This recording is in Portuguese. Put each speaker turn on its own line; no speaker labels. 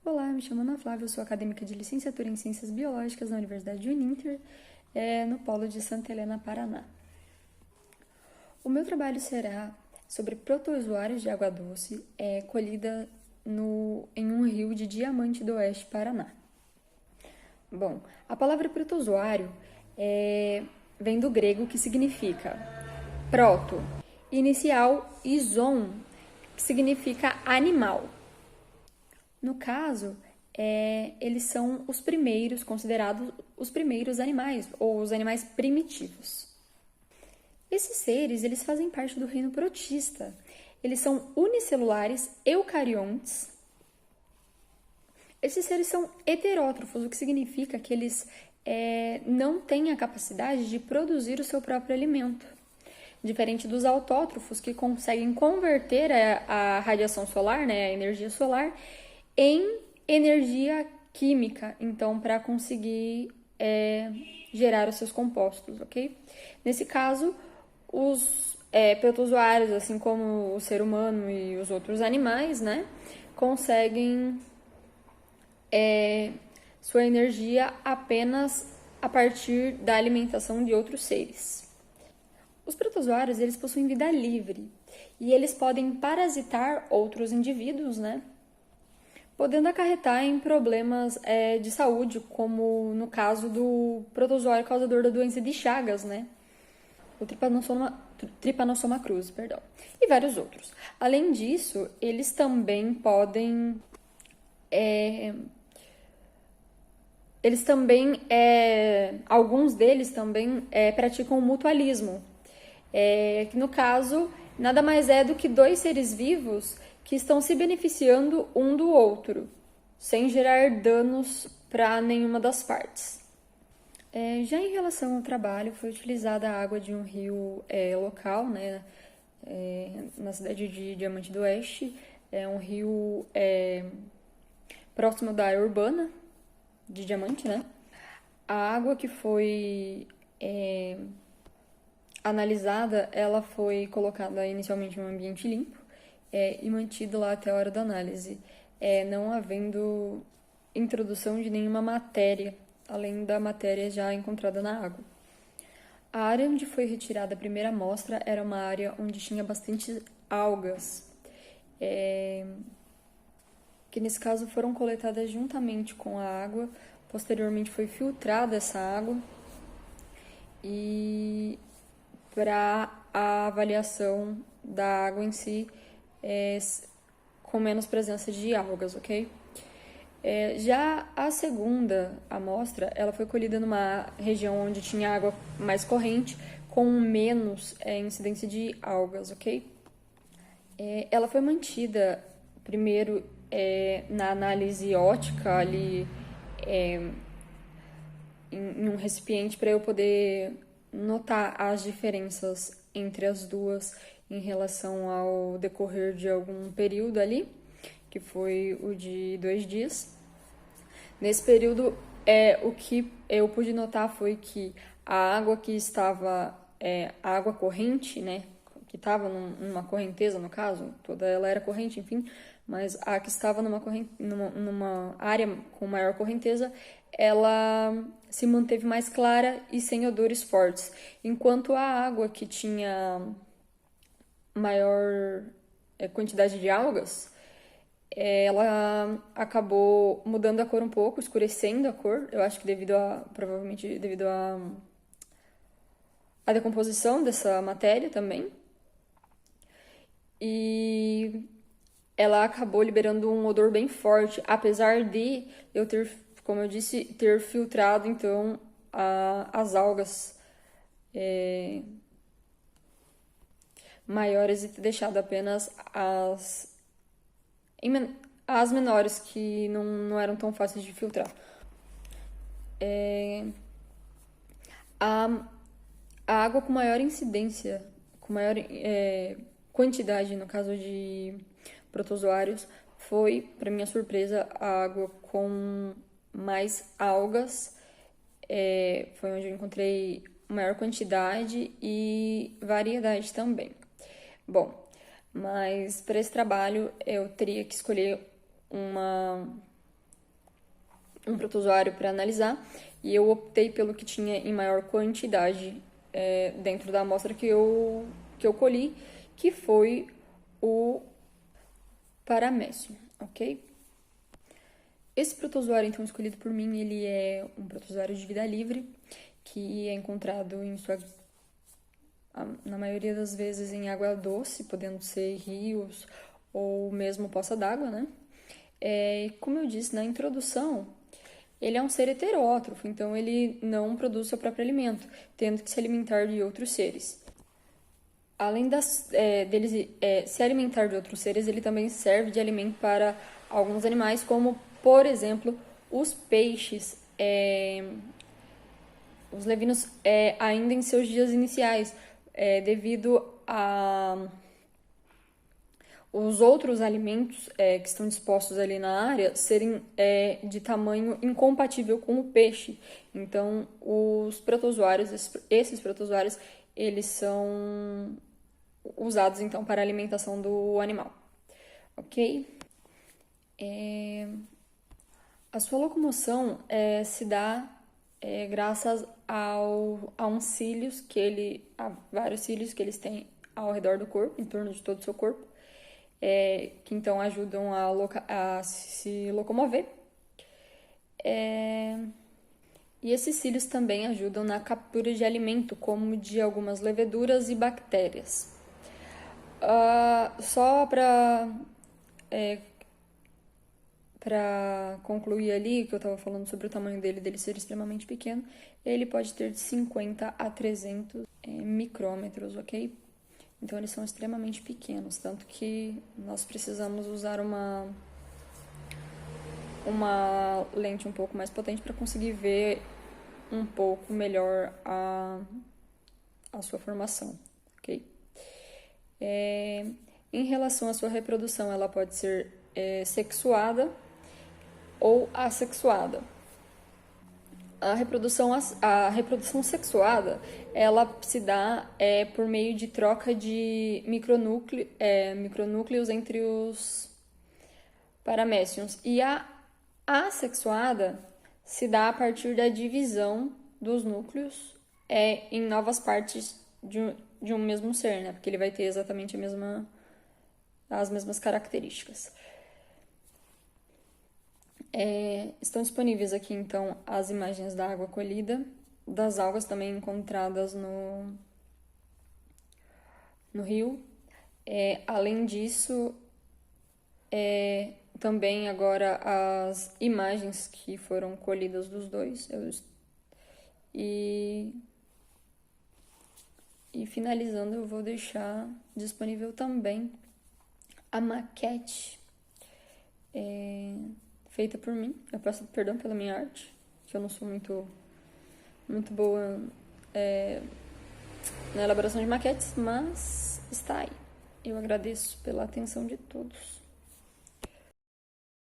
Olá, me chamo Ana Flávia, eu sou acadêmica de licenciatura em Ciências Biológicas na Universidade de Uninter, no Polo de Santa Helena, Paraná. O meu trabalho será sobre protozoários de água doce colhida em um rio de Diamante do Oeste, Paraná. Bom, a palavra protozoário vem do grego, que significa proto, inicial, e zoon, que significa animal. No caso, eles são os primeiros, considerados os primeiros animais, ou os animais primitivos. Esses seres, eles fazem parte do reino protista. Eles são unicelulares eucariontes. Esses seres são heterótrofos, o que significa que eles não têm a capacidade de produzir o seu próprio alimento. Diferente dos autótrofos, que conseguem converter a radiação solar, a energia solar, em energia química, então, para conseguir gerar os seus compostos, ok? Nesse caso, os protozoários, assim como o ser humano e os outros animais, conseguem sua energia apenas a partir da alimentação de outros seres. Os protozoários, eles possuem vida livre e eles podem parasitar outros indivíduos, podendo acarretar em problemas de saúde, como no caso do protozoário causador da doença de Chagas, o Trypanosoma cruzi, e vários outros. Além disso, eles também podem alguns deles também praticam o mutualismo, que no caso nada mais é do que dois seres vivos que estão se beneficiando um do outro, sem gerar danos para nenhuma das partes. Já em relação ao trabalho, foi utilizada a água de um rio local, na cidade de Diamante do Oeste. É um rio próximo da área urbana de Diamante, A água que foi analisada, ela foi colocada inicialmente em um ambiente limpo e mantida lá até a hora da análise, não havendo introdução de nenhuma matéria, além da matéria já encontrada na água. A área onde foi retirada a primeira amostra era uma área onde tinha bastante algas, que nesse caso foram coletadas juntamente com a água. Posteriormente foi filtrada essa água e para a avaliação da água em si, com menos presença de algas, ok? Já a segunda amostra, ela foi colhida numa região onde tinha água mais corrente, com menos incidência de algas, ok? Ela foi mantida primeiro na análise ótica ali em um recipiente para eu poder notar as diferenças entre as duas em relação ao decorrer de algum período ali, que foi o de 2 dias. Nesse período, o que eu pude notar foi que a água que estava, a água corrente, que estava numa correnteza, no caso, toda ela era corrente, enfim, mas a que estava numa área com maior correnteza, ela se manteve mais clara e sem odores fortes, enquanto a água que tinha maior quantidade de algas, ela acabou mudando a cor um pouco, escurecendo a cor, eu acho que provavelmente devido à decomposição dessa matéria também. E ela acabou liberando um odor bem forte, apesar de eu ter, como eu disse, ter filtrado então as algas maiores e ter deixado apenas as menores, que não eram tão fáceis de filtrar. A água com maior incidência, com maior quantidade, no caso de protozoários, foi, para minha surpresa, a água com mais algas. Foi onde eu encontrei maior quantidade e variedade também. Bom, mas para esse trabalho eu teria que escolher um protozoário para analisar, e eu optei pelo que tinha em maior quantidade dentro da amostra que eu colhi, que foi o Paramécio, ok? Esse protozoário, então, escolhido por mim, ele é um protozoário de vida livre, que é encontrado na maioria das vezes em água doce, podendo ser rios ou mesmo poça d'água, né? Como eu disse na introdução, ele é um ser heterótrofo, então ele não produz seu próprio alimento, tendo que se alimentar de outros seres. Além dele se alimentar de outros seres, ele também serve de alimento para alguns animais, como, por exemplo, os peixes, os levinos ainda em seus dias iniciais, devido a os outros alimentos que estão dispostos ali na área serem de tamanho incompatível com o peixe. Então, os protozoários, esses protozoários, eles são usados então para a alimentação do animal, ok? A sua locomoção se dá graças a vários cílios que eles têm ao redor do corpo, em torno de todo o seu corpo, que então ajudam a se locomover. E esses cílios também ajudam na captura de alimento, como de algumas leveduras e bactérias. Só para concluir ali, que eu estava falando sobre o tamanho dele ser extremamente pequeno, ele pode ter de 50 a 300 micrômetros, ok? Então, eles são extremamente pequenos, tanto que nós precisamos usar uma lente um pouco mais potente para conseguir ver um pouco melhor a sua formação, ok? Em relação à sua reprodução, ela pode ser sexuada ou assexuada. A reprodução sexuada, ela se dá por meio de troca de micronúcleos entre os paramécions. E a assexuada se dá a partir da divisão dos núcleos em novas partes de um mesmo ser, né? Porque ele vai ter exatamente as mesmas características. Estão disponíveis aqui, então, as imagens da água colhida, das algas também encontradas no rio. Além disso, também agora as imagens que foram colhidas dos dois. E finalizando, eu vou deixar disponível também a maquete feita por mim. Eu peço perdão pela minha arte, que eu não sou muito boa na elaboração de maquetes, mas está aí. Eu agradeço pela atenção de todos.